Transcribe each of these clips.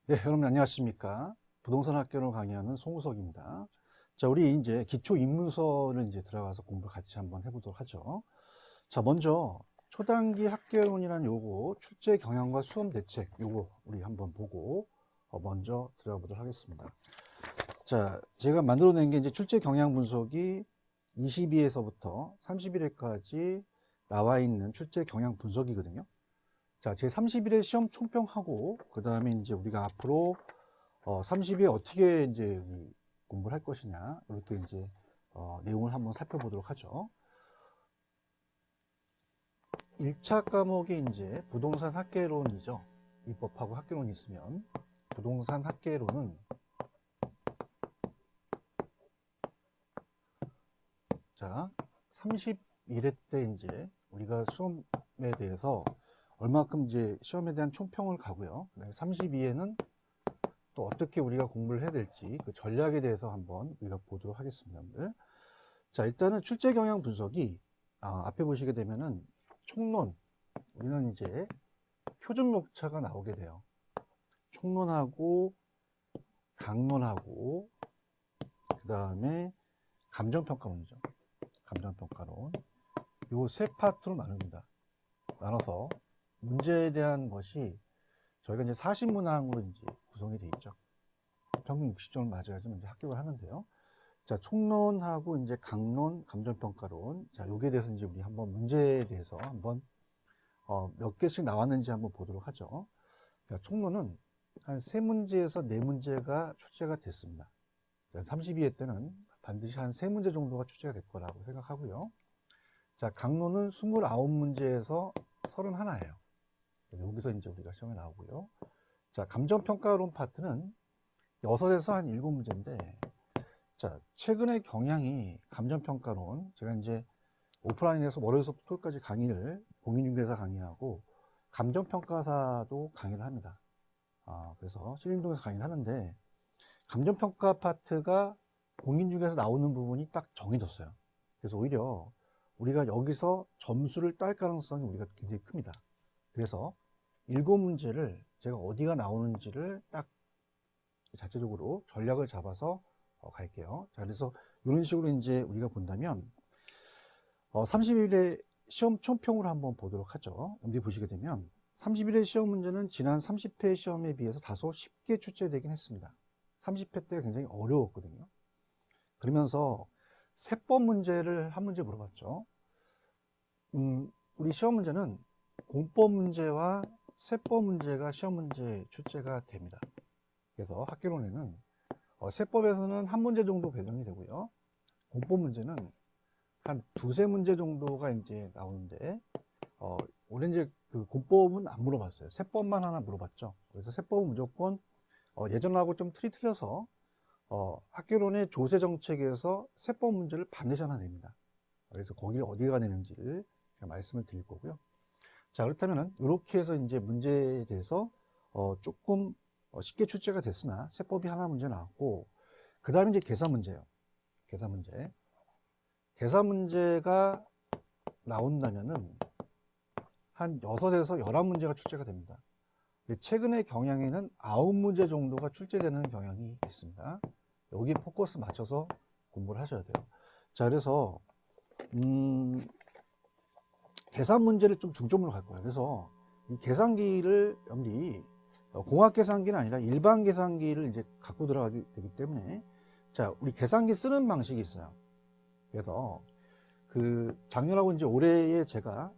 네, 여러분 안녕하십니까? 부동산 학교를 강의하는 송우석입니다. 자, 우리 이제 기초 입문서를 이제 들어가서 공부를 같이 한번 해보도록 하죠. 자, 먼저 초단기 학개론이라는 요거 출제 경향과 수험 대책 요거 우리 한번 보고 먼저 들어가 보도록 하겠습니다. 자, 제가 만들어낸 게 이제 출제 경향 분석이 22회서부터 31회까지 나와 있는 출제 경향 분석이거든요. 자, 제 30일에 시험 총평하고, 그 다음에 이제 우리가 앞으로 30일에 어떻게 이제 공부를 할 것이냐, 이렇게 이제 내용을 한번 살펴보도록 하죠. 1차 과목이 이제 부동산 학개론이죠. 입법하고 학개론이 있으면 부동산 학개론은 자, 31회 때 이제 우리가 수험에 대해서 얼마큼 이제 시험에 대한 총평을 가고요. 32회는 또 어떻게 우리가 공부를 해야 될지 그 전략에 대해서 한번 우리가 보도록 하겠습니다. 여러분들. 자, 일단은 출제 경향 분석이 앞에 보시게 되면은 총론, 우리는 이제 표준 목차가 나오게 돼요. 총론하고 강론하고 그 다음에 감정평가론이죠. 감정평가론. 요 세 파트로 나눕니다. 나눠서 문제에 대한 것이 저희가 이제 40문항으로 이제 구성이 되어 있죠. 평균 60점을 맞아야지 이제 합격을 하는데요. 자, 총론하고 이제 강론, 감정평가론. 자, 요게 대해서 이제 우리 한번 문제에 대해서 한번 몇 개씩 나왔는지 한번 보도록 하죠. 자, 총론은 한 3문제에서 4문제가 출제가 됐습니다. 32회 때는 반드시 한 3문제 정도가 출제가 될 거라고 생각하고요. 자, 강론은 29문제에서 31예요. 여기서 이제 우리가 시험에 나오고요. 자, 감정평가론 파트는 6에서 한 7문제인데, 자, 최근의 경향이 감정평가론, 제가 이제 오프라인에서 월요일부터 토요일까지 강의를 공인중개사 강의하고 감정평가사도 강의를 합니다. 그래서 신림동에서 강의를 하는데, 감정평가 파트가 공인중개사 나오는 부분이 딱 정해졌어요. 그래서 오히려 우리가 여기서 점수를 딸 가능성이 우리가 굉장히 큽니다. 그래서 7문제를 제가 어디가 나오는지를 딱 자체적으로 전략을 잡아서 갈게요. 자, 그래서 이런 식으로 이제 우리가 본다면 30일의 시험 총평으로 한번 보도록 하죠. 여기 보시게 되면 30일의 시험 문제는 지난 30회 시험에 비해서 다소 쉽게 출제되긴 했습니다. 30회 때 굉장히 어려웠거든요. 그러면서 세법 문제를 한 문제 물어봤죠. 우리 시험 문제는 공법 문제와 세법 문제가 시험 문제 출제가 됩니다. 그래서 학개론에는 세법에서는 한 문제 정도 배정이 되고요. 공법 문제는 한 2~3문제 정도가 이제 나오는데, 올해 이제 그 공법은 안 물어봤어요. 세법만 하나 물어봤죠. 그래서 세법은 무조건 예전하고 좀 틀이 틀려서 학개론의 조세 정책에서 세법 문제를 반드시 하나 냅니다. 그래서 거기를 어디가 내는지를 제가 말씀을 드릴 거고요. 자, 그렇다면은 이렇게 해서 이제 문제에 대해서 조금 쉽게 출제가 됐으나 세법이 하나 문제 나왔고, 그 다음에 이제 계산 문제예요. 계산 문제. 계산 문제가 나온다면은 한 6에서 11문제가 출제가 됩니다. 근데 최근의 경향에는 9문제 정도가 출제되는 경향이 있습니다. 여기 포커스 맞춰서 공부를 하셔야 돼요. 자, 그래서 계산 문제를 좀 중점으로 갈 거예요. 그래서 이 계산기를 여러분들이 공학 계산기는 아니라 일반 계산기를 이제 갖고 들어가게 되기 때문에, 자, 우리 계산기 쓰는 방식이 있어요. 그래서 그 작년하고 이제 올해에 제가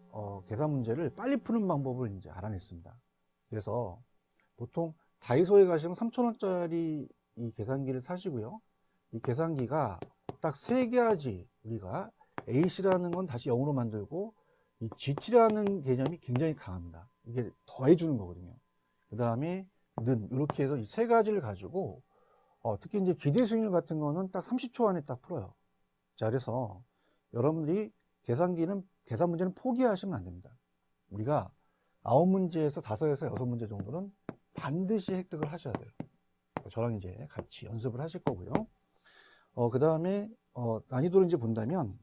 계산 문제를 빨리 푸는 방법을 이제 알아냈습니다. 그래서 보통 다이소에 가시면 3,000원짜리 이 계산기를 사시고요. 이 계산기가 딱 3개야지 우리가 AC라는 건 다시 0으로 만들고, 이 GT라는 개념이 굉장히 강합니다. 이게 더해주는 거거든요. 그 다음에 는 이렇게 해서 이 3가지를 가지고 특히 이제 기대 수익률 같은 거는 딱 30초 안에 딱 풀어요. 자, 그래서 여러분들이 계산 문제는 포기하시면 안 됩니다. 우리가 9문제에서 5에서 6문제 정도는 반드시 획득을 하셔야 돼요. 저랑 이제 같이 연습을 하실 거고요. 그 다음에 난이도를 이제 본다면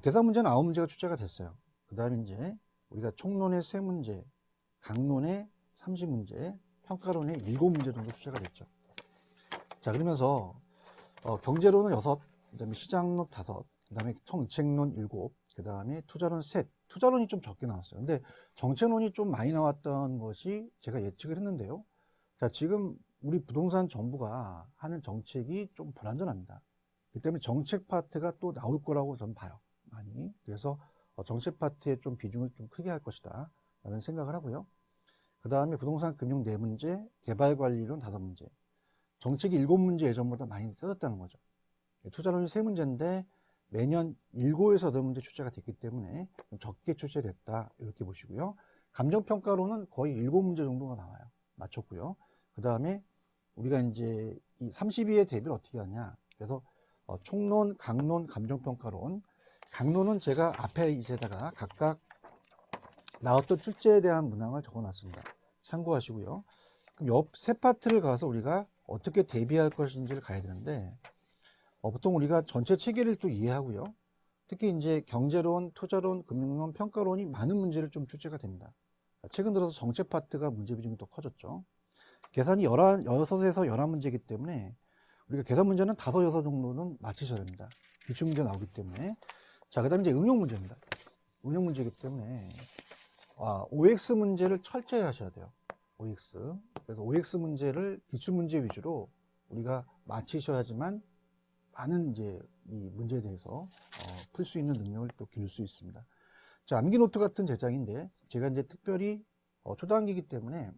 계산 문제는 9문제가 출제가 됐어요. 그 다음에 이제 우리가 총론의 3문제, 강론의 30문제, 평가론이 7문제 정도 출제가 됐죠. 자, 그러면서 경제론은 6, 그다음에 시장론 5, 그다음에 정책론 7, 그다음에 투자론 3. 투자론이 좀 적게 나왔어요. 근데 정책론이 좀 많이 나왔던 것이 제가 예측을 했는데요. 자, 지금 우리 부동산 정부가 하는 정책이 좀 불안전합니다. 그 때문에 정책 파트가 또 나올 거라고 저는 봐요. 많이. 그래서 정책 파트에 좀 비중을 좀 크게 할 것이다 라는 생각을 하고요. 그 다음에 부동산 금융 4문제, 개발관리론 5문제, 정책이 7문제 예전보다 많이 써졌다는 거죠. 투자론이 3문제인데 매년 7에서 8문제 출제가 됐기 때문에 좀 적게 출제됐다 이렇게 보시고요. 감정평가로는 거의 7문제 정도가 나와요. 맞췄고요. 그 다음에 우리가 이제 이 32의 대비를 어떻게 하냐. 그래서 총론, 강론, 감정평가론. 강론은 제가 앞에 이제다가 각각 나왔던 출제에 대한 문항을 적어놨습니다. 참고하시고요. 그럼 옆 세 파트를 가서 우리가 어떻게 대비할 것인지를 가야 되는데, 보통 우리가 전체 체계를 또 이해하고요. 특히 이제 경제론, 투자론, 금융론, 평가론이 많은 문제를 좀 출제가 됩니다. 최근 들어서 정책 파트가 문제 비중이 더 커졌죠. 계산이 6에서 11문제이기 때문에 우리가 계산 문제는 5, 6 정도는 맞히셔야 됩니다. 기출문제 나오기 때문에. 자, 그 다음에 이제 응용 문제입니다. 응용 문제이기 때문에 OX 문제를 철저히 하셔야 돼요. OX. 그래서 OX 문제를 기출문제 위주로 우리가 맞히셔야지만 많은 이제 이 문제에 대해서 풀 수 있는 능력을 또 기를 수 있습니다. 자, 암기노트 같은 제작인데 제가 이제 특별히 초단기이기 때문에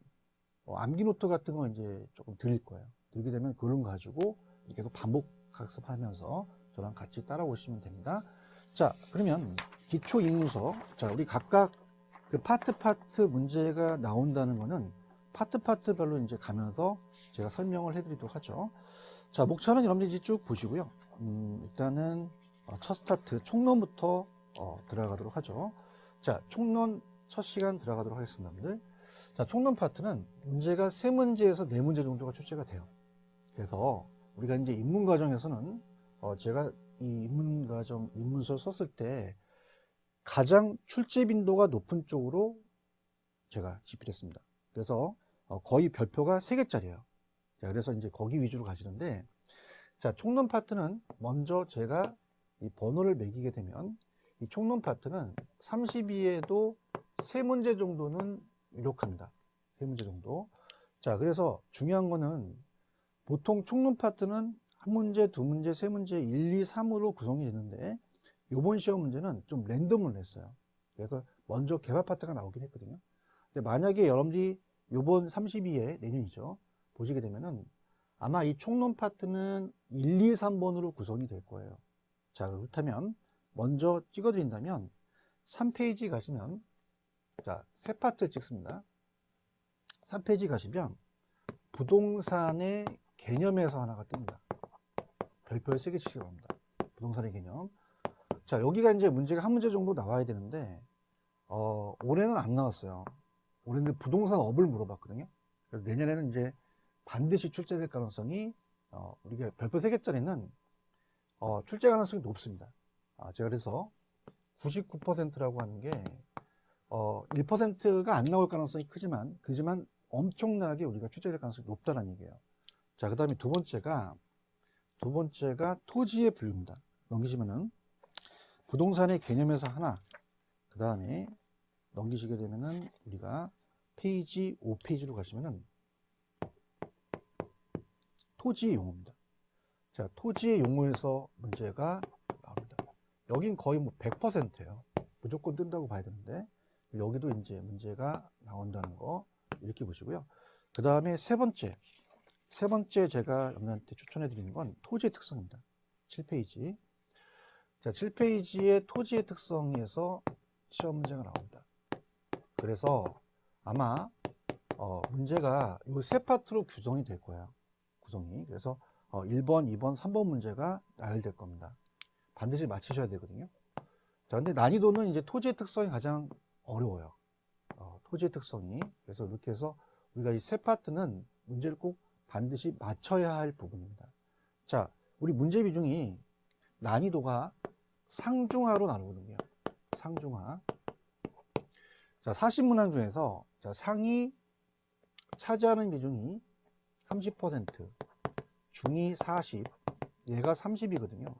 암기노트 같은 거 이제 조금 드릴 거예요. 드리게 되면 그런 거 가지고 계속 반복 학습하면서 저랑 같이 따라오시면 됩니다. 자, 그러면 기초 인문서. 자, 우리 각각 그 파트 문제가 나온다는 거는 파트별로 이제 가면서 제가 설명을 해드리도록 하죠. 자, 목차는 여러분들이 이제 쭉 보시고요. 일단은 첫 스타트 총론부터 들어가도록 하죠. 자, 총론 첫 시간 들어가도록 하겠습니다, 여러분들. 자, 총론 파트는 문제가 3문제에서 4문제 정도가 출제가 돼요. 그래서 우리가 이제 입문 과정에서는 제가 이 입문서를 썼을 때 가장 출제 빈도가 높은 쪽으로 제가 집필했습니다. 그래서 거의 별표가 3개짜리예요. 자, 그래서 이제 거기 위주로 가시는데, 자, 총론 파트는 먼저 제가 이 번호를 매기게 되면 이 총론 파트는 32에도 3문제 정도는 유력합니다. 3문제 정도. 자, 그래서 중요한 거는 보통 총론 파트는 1문제, 2문제, 3문제, 1, 2, 3으로 구성이 되는데 이번 시험 문제는 좀 랜덤을 냈어요. 그래서 먼저 개발 파트가 나오긴 했거든요. 근데 만약에 여러분들이 이번 32회 내년이죠. 보시게 되면은 아마 이 총론 파트는 1, 2, 3번으로 구성이 될 거예요. 자, 그렇다면 먼저 찍어드린다면 3페이지 가시면, 자, 새 파트 찍습니다. 3페이지 가시면 부동산의 개념에서 하나가 뜹니다. 별표를 3개 치시기 바랍니다. 부동산의 개념. 자, 여기가 이제 문제가 1문제 정도 나와야 되는데 올해는 안 나왔어요. 올해는 부동산 업을 물어봤거든요. 그래서 내년에는 이제 반드시 출제될 가능성이 우리가 별표 3개짜리는 출제 가능성이 높습니다. 제가 그래서 99%라고 하는 게 1%가 안 나올 가능성이 크지만 엄청나게 우리가 출제될 가능성이 높다는 얘기예요. 자, 그 다음에 두 번째가 토지의 분류입니다. 넘기시면은 부동산의 개념에서 하나, 그 다음에 넘기시게 되면은 우리가 페이지 5페이지로 가시면은 토지의 용어입니다. 자, 토지의 용어에서 문제가 나옵니다. 여긴 거의 뭐 100%예요. 무조건 뜬다고 봐야 되는데 여기도 이제 문제가 나온다는 거 이렇게 보시고요. 그 다음에 세 번째 제가 여러분한테 추천해 드리는 건 토지의 특성입니다. 7페이지. 자, 7페이지의 토지의 특성에서 시험 문제가 나옵니다. 그래서 아마 문제가 이 세 파트로 구성이 될 거예요. 그래서 1번, 2번, 3번 문제가 나열될 겁니다. 반드시 맞히셔야 되거든요. 자, 근데 난이도는 이제 토지의 특성이 가장 어려워요. 토지의 특성이. 그래서 이렇게 해서 우리가 이 세 파트는 문제를 꼭 반드시 맞춰야 할 부분입니다. 자, 우리 문제 비중이 난이도가 상중하로 나누거든요. 상중하. 자, 40문항 중에서 자, 상위 차지하는 비중이 30%, 중이 40, 얘가 30이거든요.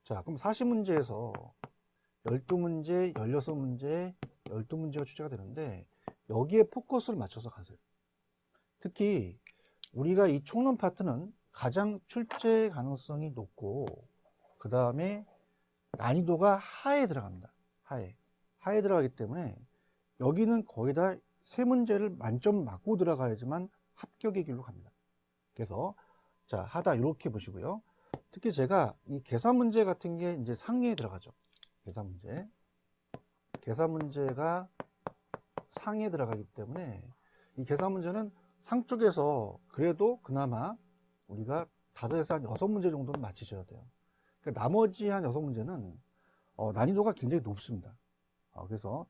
자, 그럼 40문제에서 12문제, 16문제, 12문제가 출제가 되는데 여기에 포커스를 맞춰서 가세요. 특히 우리가 이 총론 파트는 가장 출제 가능성이 높고 그 다음에 난이도가 하에 들어갑니다. 하에 들어가기 때문에 여기는 거의 다 세 문제를 만점 맞고 들어가야지만 합격의 길로 갑니다. 그래서 자, 하다 이렇게 보시고요. 특히 제가 이 계산 문제 같은 게 이제 상위에 들어가죠. 계산 문제가 상위에 들어가기 때문에 이 계산 문제는 상 쪽에서 그래도 그나마 우리가 5에서 한 6문제 정도는 맞히셔야 돼요. 그러니까 나머지 한 6문제는 난이도가 굉장히 높습니다. 그래서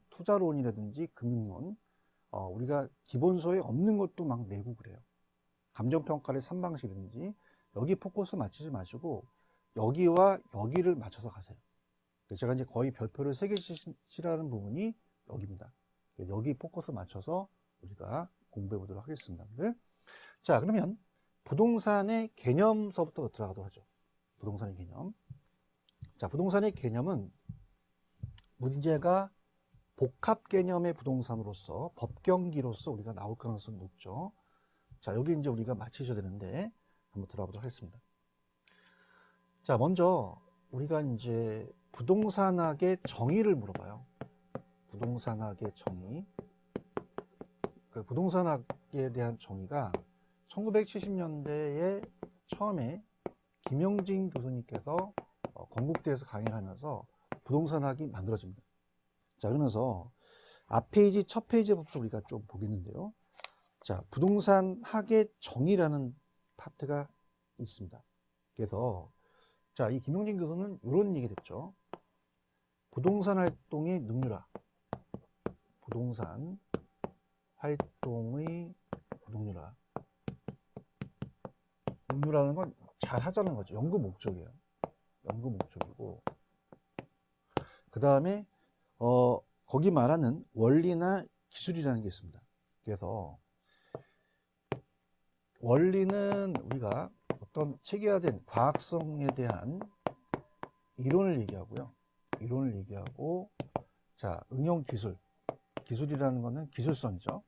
투자론이라든지 금융론, 우리가 기본서에 없는 것도 막 내고 그래요. 감정평가를 3방식이든지 여기 포커스 맞추지 마시고 여기와 여기를 맞춰서 가세요. 제가 이제 거의 별표를 3개 칠하는 부분이 여기입니다. 여기 포커스 맞춰서 우리가 공부해 보도록 하겠습니다. 자, 그러면 부동산의 개념서부터 들어가도록 하죠. 부동산의 개념. 자, 부동산의 개념은 문제가 복합 개념의 부동산으로서 법경기로서 우리가 나올 가능성이 높죠. 자, 여기 이제 우리가 맞히셔야 되는데 한번 들어보도록 하겠습니다. 자, 먼저 우리가 이제 부동산학의 정의를 물어봐요. 부동산학의 정의. 그 부동산학에 대한 정의가 1970년대에 처음에 김영진 교수님께서 건국대에서 강의를 하면서 부동산학이 만들어집니다. 자, 그러면서 앞 페이지, 첫 페이지부터 우리가 좀 보겠는데요. 자, 부동산학의 정의라는 파트가 있습니다. 그래서 자, 이 김영진 교수는 이런 얘기를 했죠. 부동산 활동의 능률화. 부동산 활동의 능률화. 능률화는 건 잘 하자는 거죠. 연구 목적이에요. 연구 목적이고. 그 다음에 거기 말하는 원리나 기술이라는 게 있습니다. 그래서 원리는 우리가 어떤 체계화된 과학성에 대한 이론을 얘기하고요. 이론을 얘기하고, 자, 응용 기술. 기술이라는 거는 기술성이죠.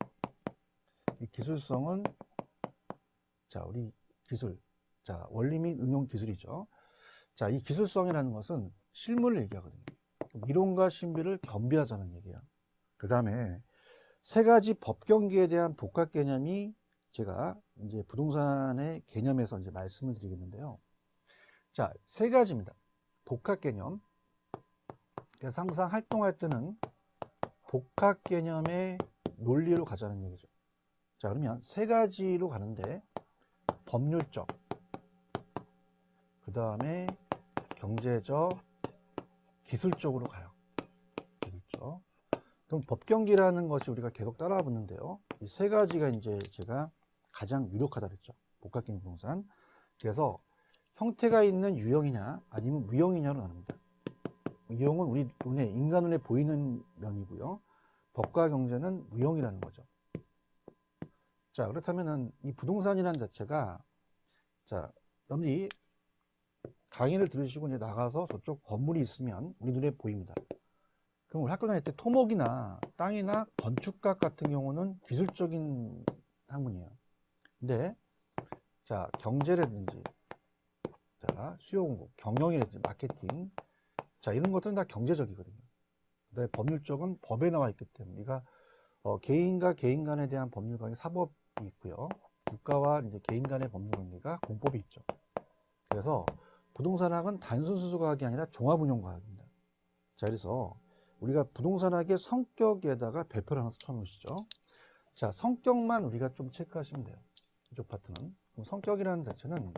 이 기술성은, 자, 우리 기술. 자, 원리 및 응용 기술이죠. 자, 이 기술성이라는 것은 실물을 얘기하거든요. 이론과 신비를 겸비하자는 얘기야. 그 다음에 세 가지 법경기에 대한 복합 개념이 제가 이제 부동산의 개념에서 이제 말씀을 드리겠는데요. 자, 세 가지입니다. 복합 개념. 그래서 항상 활동할 때는 복합 개념의 논리로 가자는 얘기죠. 자, 그러면 세 가지로 가는데 법률적, 그 다음에 경제적, 기술적으로 가요. 기술적. 그럼 법경기라는 것이 우리가 계속 따라와 붙는데요. 이 세 가지가 이제 제가 가장 유력하다 그랬죠. 복합개념 부동산. 그래서 형태가 있는 유형이냐 아니면 무형이냐로 나눕니다. 유형은 우리 눈에, 인간 눈에 보이는 면이고요. 법과 경제는 무형이라는 거죠. 자, 그렇다면은 이 부동산이라는 자체가, 자, 여러분이 강의를 들으시고 이제 나가서 저쪽 건물이 있으면 우리 눈에 보입니다. 그럼 우리 학교 다닐 때 토목이나 땅이나 건축학 같은 경우는 기술적인 학문이에요. 근데 자, 경제라든지, 자, 수요 공급, 경영이라든지 마케팅, 자, 이런 것들은 다 경제적이거든요. 그다음에 법률 쪽은 법에 나와 있기 때문에 우리가 개인과 개인 간에 대한 법률 관계 사법이 있고요. 국가와 이제 개인 간의 법률 관계가 공법이 있죠. 그래서 부동산학은 단순 수수과학이 아니라 종합운용과학입니다. 자, 그래서 우리가 부동산학의 성격에다가 별표를 하나 써놓으시죠. 자, 성격만 우리가 좀 체크하시면 돼요. 이쪽 파트는. 그럼 성격이라는 자체는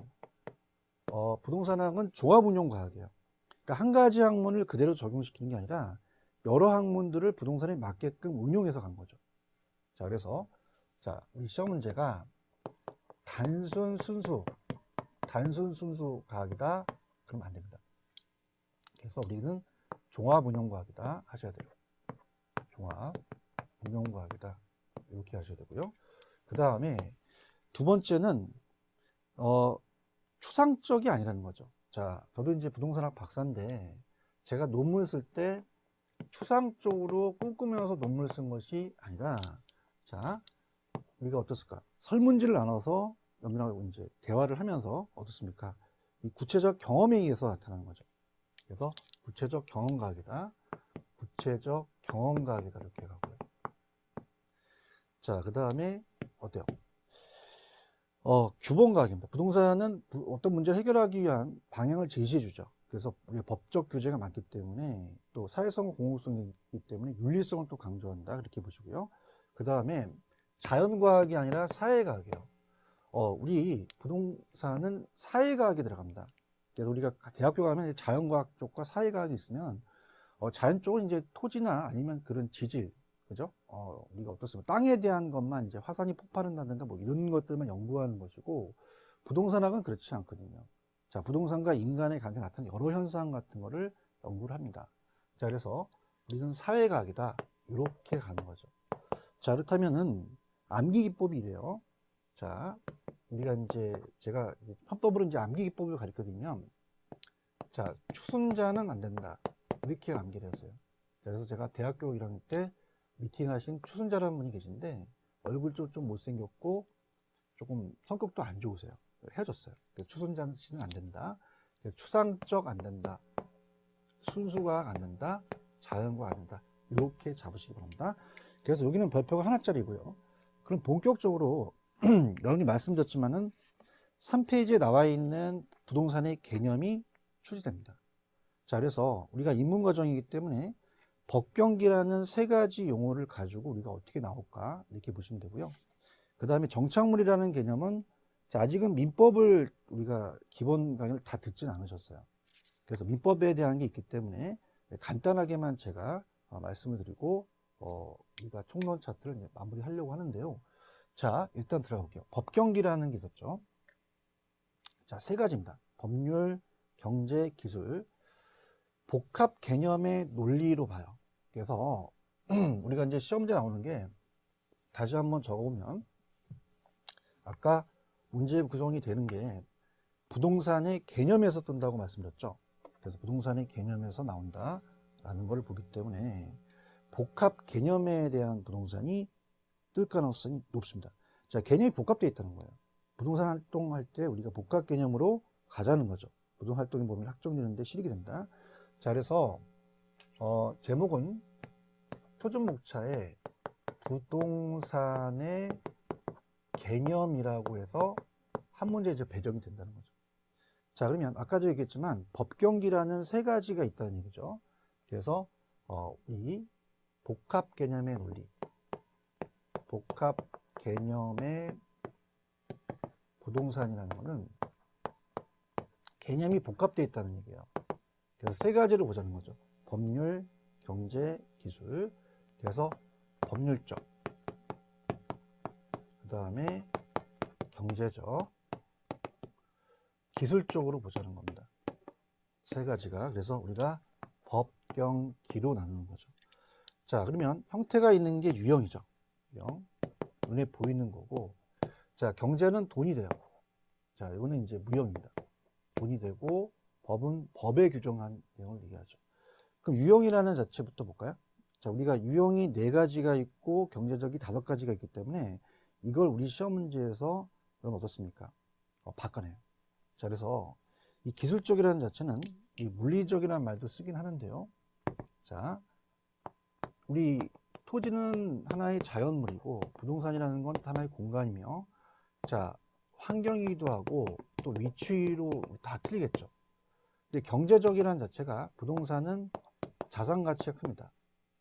부동산학은 종합운용과학이에요. 그러니까 한 가지 학문을 그대로 적용시키는 게 아니라 여러 학문들을 부동산에 맞게끔 운용해서 간 거죠. 자, 그래서 자, 우리 시험 문제가 단순 순수 과학이다. 그러면 안 됩니다. 그래서 우리는 종합운용과학이다 하셔야 돼요. 종합운용과학이다. 이렇게 하셔야 되고요. 그 다음에 두 번째는 추상적이 아니라는 거죠. 자, 저도 이제 부동산학 박사인데 제가 논문 쓸 때 추상적으로 꿈꾸면서 논문을 쓴 것이 아니라, 자, 우리가 어떻습니까? 설문지를 나눠서 여러분하고 이제 대화를 하면서 어떻습니까? 이 구체적 경험에 의해서 나타나는 거죠. 그래서 구체적 경험과학이다. 구체적 경험과학이다. 이렇게 가고요. 자, 그 다음에 어때요? 규범과학입니다. 부동산은 어떤 문제를 해결하기 위한 방향을 제시해 주죠. 그래서 우리가 법적 규제가 많기 때문에 또 사회성 공공성이 있기 때문에 윤리성을 또 강조한다. 그렇게 보시고요. 그 다음에 자연과학이 아니라 사회과학이에요. 우리 부동산은 사회과학이 들어갑니다. 그래서 우리가 대학교 가면 자연과학 쪽과 사회과학이 있으면 자연 쪽은 이제 토지나 아니면 그런 지질, 그죠? 우리가 어떻습니까? 땅에 대한 것만 이제 화산이 폭발한다든가 뭐 이런 것들만 연구하는 것이고, 부동산학은 그렇지 않거든요. 자, 부동산과 인간의 관계에 나타나는 여러 현상 같은 거를 연구를 합니다. 자, 그래서 우리는 사회과학이다. 이렇게 가는 거죠. 자, 그렇다면은 암기 기법이 이래요. 자, 우리가 이제 제가 편법으로 이제 암기 기법을 가르쳐드리면, 자, 추순자는 안 된다. 이렇게 암기를 했어요. 그래서 제가 대학교 1학년 때 미팅하신 추순자라는 분이 계신데 얼굴도 좀 못생겼고 조금 성격도 안 좋으세요. 헤어졌어요. 추순자는 안 된다. 추상적 안 된다. 순수과학 안 된다. 자연과학 안 된다. 이렇게 잡으시기 바랍니다. 그래서 여기는 별표가 하나짜리고요. 그럼 본격적으로 여러분이 말씀드렸지만은 3페이지에 나와 있는 부동산의 개념이 출시됩니다. 자, 그래서 우리가 입문과정이기 때문에 법경기라는 세 가지 용어를 가지고 우리가 어떻게 나올까 이렇게 보시면 되고요. 그 다음에 정착물이라는 개념은, 자, 아직은 민법을 우리가 기본 강의를 다 듣진 않으셨어요. 그래서 민법에 대한 게 있기 때문에 간단하게만 제가 말씀을 드리고 우리가 총론 차트를 이제 마무리하려고 하는데요. 자, 일단 들어가 볼게요. 법경기라는 게 있었죠. 자, 세 가지입니다. 법률, 경제, 기술. 복합 개념의 논리로 봐요. 그래서 우리가 이제 시험제 나오는 게 다시 한번 적어보면, 아까 문제 구성이 되는 게 부동산의 개념에서 뜬다고 말씀드렸죠. 그래서 부동산의 개념에서 나온다라는 걸 보기 때문에 복합 개념에 대한 부동산이 뜰 가능성이 높습니다. 자, 개념이 복합되어 있다는 거예요. 부동산 활동할 때 우리가 복합 개념으로 가자는 거죠. 부동산 활동이 보면 확정되는데 실익이 된다. 자, 그래서 제목은 표준목차에 부동산의 개념이라고 해서 한 문제 이제 배정이 된다는 거죠. 자, 그러면 아까도 얘기했지만 법경기라는 세 가지가 있다는 얘기죠. 그래서 이 복합 개념의 논리, 복합 개념의 부동산이라는 거는 개념이 복합되어 있다는 얘기예요. 그래서 세 가지를 보자는 거죠. 법률, 경제, 기술. 그래서 법률적, 그 다음에 경제적, 기술적으로 보자는 겁니다. 세 가지가. 그래서 우리가 법경기로 나누는 거죠. 자, 그러면 형태가 있는 게 유형이죠. 유형. 눈에 보이는 거고. 자, 경제는 돈이 돼요. 자, 이거는 이제 무형입니다. 돈이 되고, 법은 법에 규정한 내용을 얘기하죠. 그럼 유형이라는 자체부터 볼까요? 자, 우리가 유형이 4가지가 있고 경제적이 5가지가 있기 때문에 이걸 우리 시험 문제에서 그럼 어떻습니까? 바꿔내요. 자, 그래서 이 기술적이라는 자체는 이 물리적이라는 말도 쓰긴 하는데요. 자, 우리 토지는 하나의 자연물이고 부동산이라는 건 하나의 공간이며, 자, 환경이기도 하고 또 위치로 다 틀리겠죠. 근데 경제적이라는 자체가 부동산은 자산 가치가 큽니다.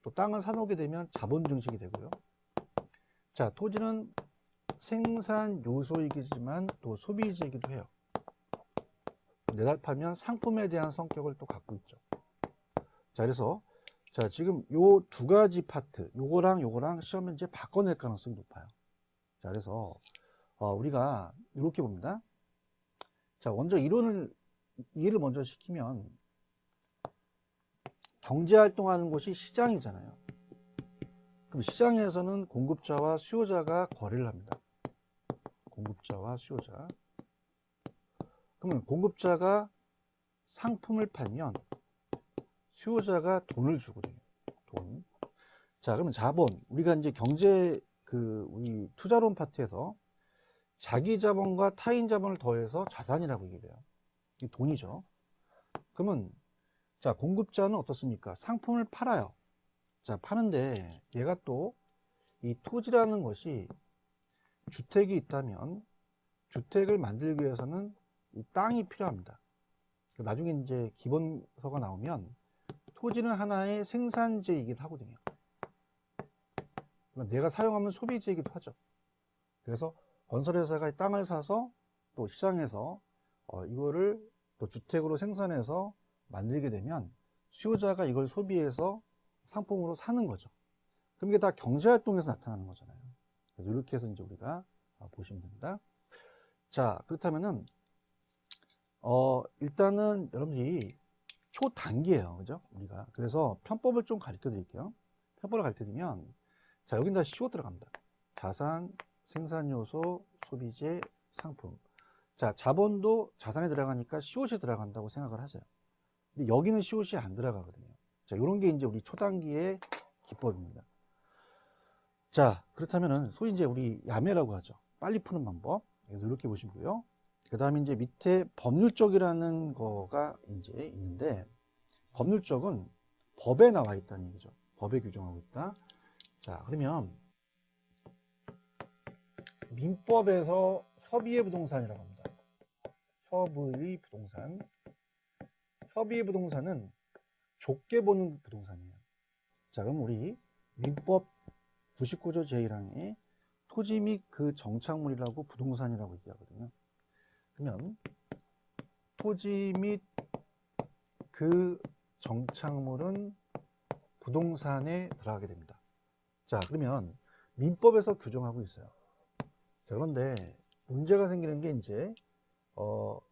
또 땅을 사놓게 되면 자본 증식이 되고요. 자, 토지는 생산 요소이기지만 또 소비지이기도 해요. 내다팔면 상품에 대한 성격을 또 갖고 있죠. 자, 그래서 자, 지금 요 2가지 파트, 요거랑 시험 문제 바꿔낼 가능성이 높아요. 자, 그래서 우리가 이렇게 봅니다. 자, 먼저 이해를 먼저 시키면 경제활동하는 곳이 시장이잖아요. 그럼 시장에서는 공급자와 수요자가 거래를 합니다. 공급자와 수요자. 그러면 공급자가 상품을 팔면 수요자가 돈을 주거든요. 돈. 자, 그러면 자본. 우리가 이제 경제 우리 투자론 파트에서 자기 자본과 타인 자본을 더해서 자산이라고 얘기해요. 이 돈이죠. 그러면 자, 공급자는 어떻습니까? 상품을 팔아요. 자, 파는데 얘가 또 이 토지라는 것이 주택이 있다면 주택을 만들기 위해서는 이 땅이 필요합니다. 나중에 이제 기본서가 나오면 토지는 하나의 생산재이기도 하거든요. 내가 사용하면 소비재이기도 하죠. 그래서 건설회사가 이 땅을 사서 또 시장에서 이거를 또 주택으로 생산해서 만들게 되면 수요자가 이걸 소비해서 상품으로 사는 거죠. 그럼 이게 다 경제활동에서 나타나는 거잖아요. 그래서 이렇게 해서 이제 우리가 보시면 됩니다. 자, 그렇다면은 일단은 여러분들이 초단기예요. 그죠? 우리가. 그래서 편법을 좀 가르쳐 드릴게요. 편법을 가르쳐 드리면 자, 여긴 다 CO 들어갑니다. 자산, 생산요소, 소비재, 상품. 자, 자본도 자산에 들어가니까 COC 들어간다고 생각을 하세요. 근데 여기는 COC 안 들어가거든요. 자, 이런 게 이제 우리 초단기의 기법입니다. 자, 그렇다면은 소위 이제 우리 야매라고 하죠. 빨리 푸는 방법. 그래서 이렇게 보시고요. 그 다음에 이제 밑에 법률적이라는 거가 이제 있는데, 법률적은 법에 나와 있다는 얘기죠. 법에 규정하고 있다. 자, 그러면 민법에서 협의의 부동산이라고 합니다. 협의의 부동산. 협의의 부동산은 좁게 보는 부동산이에요. 자, 그럼 우리 민법 99조 제1항에 토지 및 그 정착물이라고 부동산이라고 얘기하거든요. 그러면 토지 및 그 정착물은 부동산에 들어가게 됩니다. 자, 그러면 민법에서 규정하고 있어요. 자, 그런데 문제가 생기는 게 이제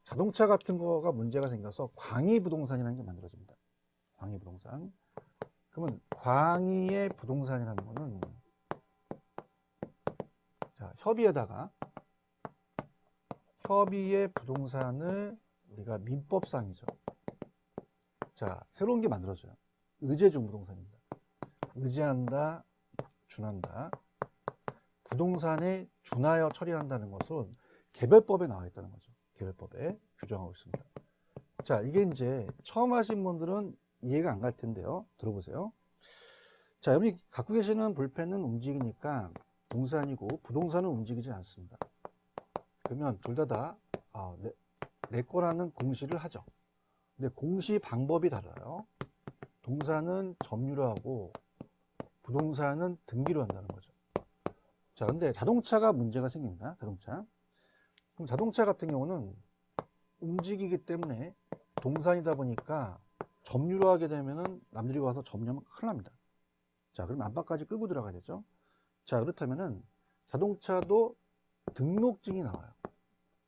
자동차 같은 거가 문제가 생겨서 광의부동산이라는 게 만들어집니다. 광의부동산. 그러면 광의의 부동산이라는 거는 자, 협의의 부동산을 우리가 민법상이죠. 자, 새로운 게 만들어져요. 의제중 부동산입니다. 의지한다, 준한다. 부동산에 준하여 처리한다는 것은 개별법에 나와 있다는 거죠. 개별법에 규정하고 있습니다. 자, 이게 이제 처음 하신 분들은 이해가 안 갈 텐데요. 들어보세요. 자, 여러분이 갖고 계시는 볼펜은 움직이니까 동산이고 부동산은 움직이지 않습니다. 그러면 둘 다 내 거라는 공시를 하죠. 근데 공시 방법이 달라요. 동산은 점유로 하고 부동산은 등기로 한다는 거죠. 자, 근데 자동차가 문제가 생깁니다. 자동차. 그럼 자동차 같은 경우는 움직이기 때문에 동산이다 보니까 점유로 하게 되면은 남들이 와서 점유하면 큰일 납니다. 자, 그럼 안팎까지 끌고 들어가야 되죠. 자, 그렇다면은 자동차도 등록증이 나와요.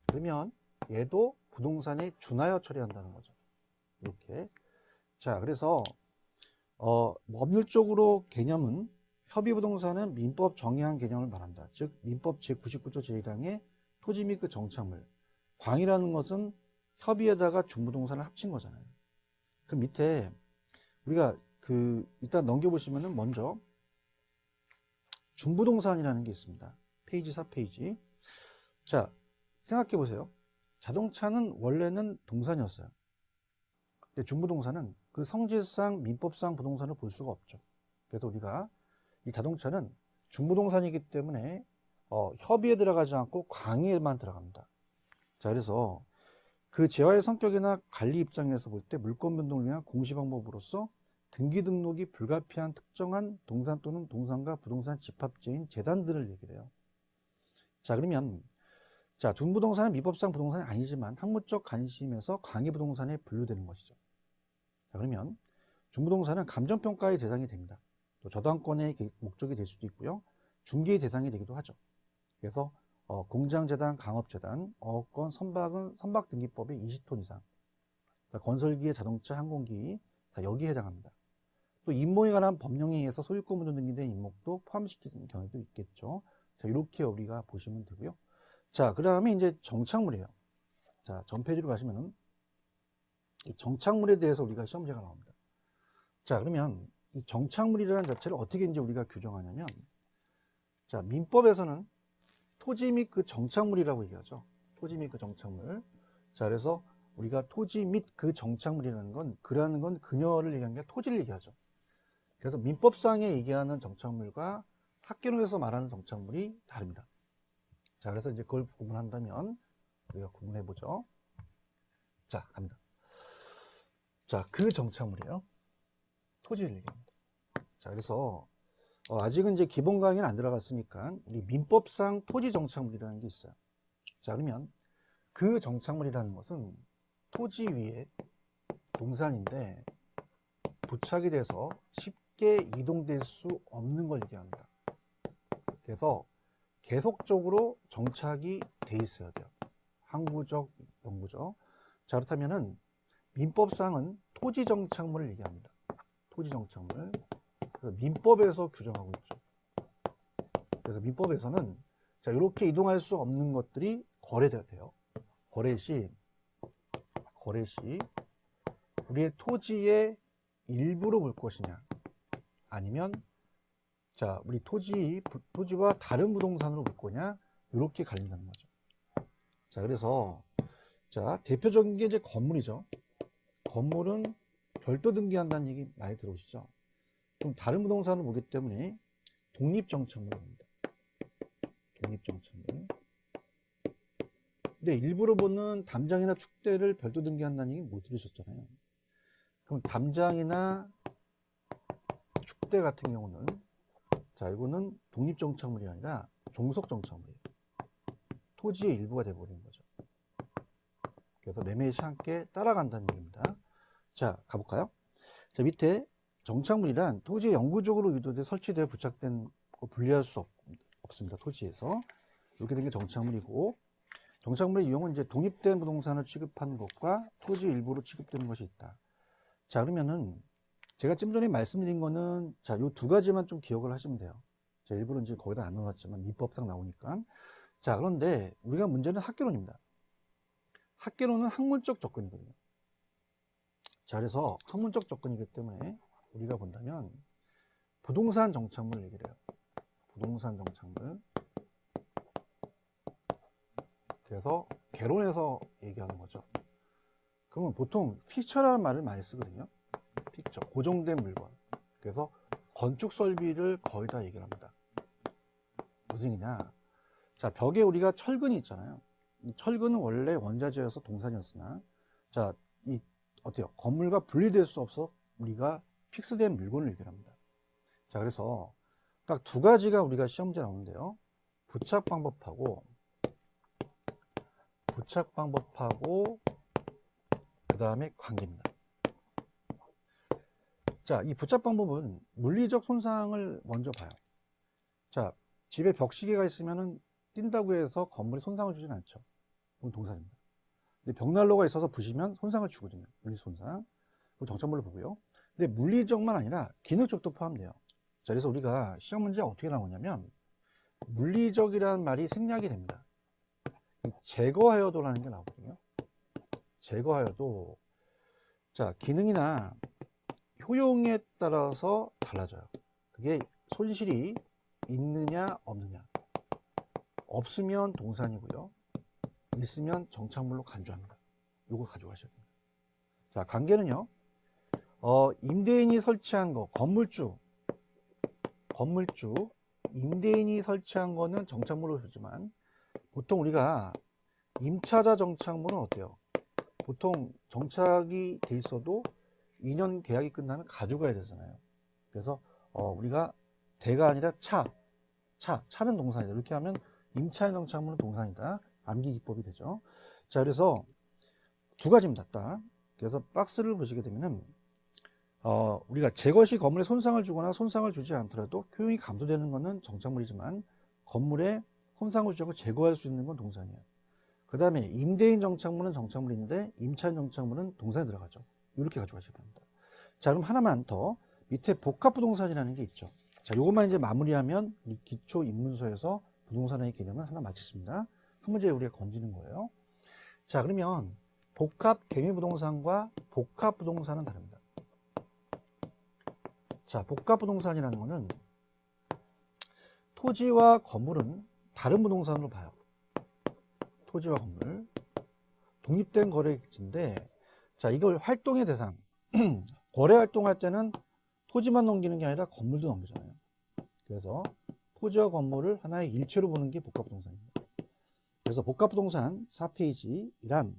그러면 얘도 부동산에 준하여 처리한다는 거죠. 이렇게. 자, 그래서 법률적으로 개념은 협의부동산은 민법 정의한 개념을 말한다. 즉 민법 제99조 제1항의 토지 및 그 정착물. 광이라는 것은 협의에다가 중부동산을 합친 거잖아요. 그 밑에 우리가 일단 넘겨보시면은 먼저 중부동산이라는 게 있습니다. 페이지 4페이지. 자, 생각해 보세요. 자동차는 원래는 동산이었어요. 근데 중부동산은 그 성질상 민법상 부동산을 볼 수가 없죠. 그래서 우리가 이 자동차는 중부동산이기 때문에 협의에 들어가지 않고 광의에만 들어갑니다. 자, 그래서 그 재화의 성격이나 관리 입장에서 볼 때 물권 변동을 위한 공시 방법으로서 등기 등록이 불가피한 특정한 동산 또는 동산과 부동산 집합체인 재단들을 얘기해요. 자, 그러면 자, 중부동산은 민법상 부동산이 아니지만 학문적 관심에서 광의부동산에 분류되는 것이죠. 자, 그러면 중부동산은 감정평가의 대상이 됩니다. 또 저당권의 목적이 될 수도 있고요. 중개의 대상이 되기도 하죠. 그래서 공장재단, 강업재단, 어업권, 선박은 선박등기법의 20톤 이상, 건설기의 자동차, 항공기 다 여기에 해당합니다. 또 임목에 관한 법령에 의해서 소유권으로 등기된 임목도 포함시키는 경우도 있겠죠. 자, 이렇게 우리가 보시면 되고요. 자, 그 다음에 이제 정착물이에요. 자, 전 페이지로 가시면은 이 정착물에 대해서 우리가 시험 문제가 나옵니다. 자, 그러면 이 정착물이라는 자체를 어떻게 이제 우리가 규정하냐면, 자, 민법에서는 토지 및 그 정착물이라고 얘기하죠. 토지 및 그 정착물. 자, 그래서 우리가 토지 및 그 정착물이라는 건, 그라는 건 그녀를 얘기하는 게 토지를 얘기하죠. 그래서 민법상에 얘기하는 정착물과 학계론에서 말하는 정착물이 다릅니다. 자, 그래서 이제 그걸 구분한다면 우리가 구분해 보죠. 자, 갑니다. 자, 그 정착물이에요. 토지를 얘기합니다. 자, 그래서 아직은 이제 기본 강의는 안 들어갔으니까 우리 민법상 토지 정착물이라는 게 있어요. 자, 그러면 그 정착물이라는 것은 토지 위에 동산인데 부착이 돼서 쉽게 이동될 수 없는 걸 얘기합니다. 그래서 계속적으로 정착이 돼 있어야 돼요. 항구적, 영구적. 자, 그렇다면은 민법상은 토지 정착물을 얘기합니다. 토지 정착물. 그래서 민법에서 규정하고 있죠. 그래서 민법에서는 자, 이렇게 이동할 수 없는 것들이 거래돼야 돼요. 거래 시 우리의 토지의 일부로 볼 것이냐, 아니면 자, 우리 토지와 다른 부동산으로 볼 거냐, 이렇게 갈린다는 거죠. 자, 그래서 자, 대표적인 게 이제 건물이죠. 건물은 별도 등기한다는 얘기 많이 들어오시죠. 그럼 다른 부동산을 보기 때문에 독립정착물입니다. 독립정착물. 근데 일부러 보는 담장이나 축대를 별도 등기한다는 얘기 못 들으셨잖아요. 그럼 담장이나 축대 같은 경우는 자, 이거는 독립정착물이 아니라 종속정착물이에요. 토지의 일부가 되어버리는 거죠. 그래서 매매시 함께 따라간다는 얘기입니다. 자, 가볼까요? 자, 밑에 정착물이란 토지에 영구적으로 유도돼 설치되어 부착된 거 분리할 수 없습니다. 토지에서. 이렇게 된 게 정착물이고, 정착물의 이용은 이제 독립된 부동산을 취급하는 것과 토지 일부로 취급되는 것이 있다. 자, 그러면은 제가 좀 전에 말씀드린 거는 자, 요 두 가지만 좀 기억을 하시면 돼요. 자, 일부는 지금 거기다 안 넣어놨지만 민법상 나오니까. 자, 그런데 우리가 문제는 학계론입니다. 학계론은 학문적 접근이거든요. 자, 그래서 학문적 접근이기 때문에 우리가 본다면 부동산 정착물 얘기를 해요. 부동산 정착물. 그래서 개론에서 얘기하는 거죠. 그러면 보통 피처라는 말을 많이 쓰거든요. 피처, 고정된 물건. 그래서 건축 설비를 거의 다 얘기를 합니다. 무슨 얘기냐? 자, 벽에 우리가 철근이 있잖아요. 이 철근은 원래 원자재여서 동산이었으나, 자, 이 어때요? 건물과 분리될 수 없어 우리가 픽스된 물건을 얘기를 합니다. 자, 그래서 딱 두 가지가 우리가 시험 문제 나오는데요. 부착 방법하고 그 다음에 관계입니다. 자, 이 부착 방법은 물리적 손상을 먼저 봐요. 자, 집에 벽시계가 있으면은 뛴다고 해서 건물에 손상을 주진 않죠. 그럼 동산입니다. 근데 벽난로가 있어서 부시면 손상을 주거든요. 물리 손상. 그럼 정착물로 보고요. 근데 물리적만 아니라 기능적도 포함돼요. 자, 그래서 우리가 시험 문제가 어떻게 나오냐면 물리적이라는 말이 생략이 됩니다. 제거하여도라는 게 나오거든요. 제거하여도 자, 기능이나 효용에 따라서 달라져요. 그게 손실이 있느냐 없느냐. 없으면 동산이고요. 있으면 정착물로 간주합니다. 요거 가져가셔야 됩니다. 자, 관계는요. 임대인이 설치한 거, 건물주, 임대인이 설치한 거는 정착물로 주지만 보통 우리가 임차자 정착물은 어때요? 보통 정착이 돼 있어도 2년 계약이 끝나면 가져가야 되잖아요. 그래서 우리가 대가 아니라 차는 동산이다. 이렇게 하면 임차인 정착물은 동산이다. 암기 기법이 되죠. 자, 그래서 두 가지입니다. 딱. 그래서 박스를 보시게 되면은 우리가 제거 시 건물에 손상을 주거나 손상을 주지 않더라도 효용이 감소되는 것은 정착물이지만 건물에 손상을 주지 않고 제거할 수 있는 건 동산이에요. 그 다음에 임대인 정착물은 정착물인데 임차인 정착물은 동산에 들어가죠. 이렇게 가져가시기 바랍니다. 자, 그럼 하나만 더. 밑에 복합부동산이라는 게 있죠. 자, 요것만 이제 마무리하면 우리 기초 입문서에서 부동산의 개념을 하나 마쳤습니다. 한 문제 우리가 건지는 거예요. 자, 그러면 복합 개미부동산과 복합부동산은 다릅니다. 자, 복합부동산이라는 거는 토지와 건물은 다른 부동산으로 봐요. 토지와 건물. 독립된 거래인데, 자, 이걸 활동의 대상. 거래 활동할 때는 토지만 넘기는 게 아니라 건물도 넘기잖아요. 그래서 토지와 건물을 하나의 일체로 보는 게 복합부동산입니다. 그래서 복합부동산 4페이지란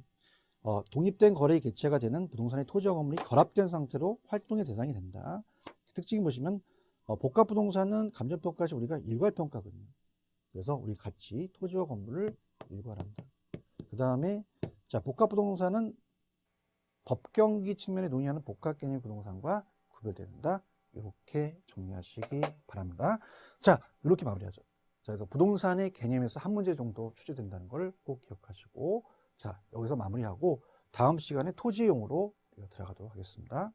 독립된 거래의 개체가 되는 부동산의 토지와 건물이 결합된 상태로 활동의 대상이 된다. 특징이 보시면 복합부동산은 감정평가 시 우리가 일괄평가거든요. 그래서 우리 같이 토지와 건물을 일괄한다. 그 다음에 자, 복합부동산은 법경기 측면에 논의하는 복합개념 부동산과 구별된다. 이렇게 정리하시기 바랍니다. 자, 이렇게 마무리하죠. 자, 그래서 부동산의 개념에서 한 문제 정도 출제된다는 걸 꼭 기억하시고, 자, 여기서 마무리하고 다음 시간에 토지용으로 들어가도록 하겠습니다.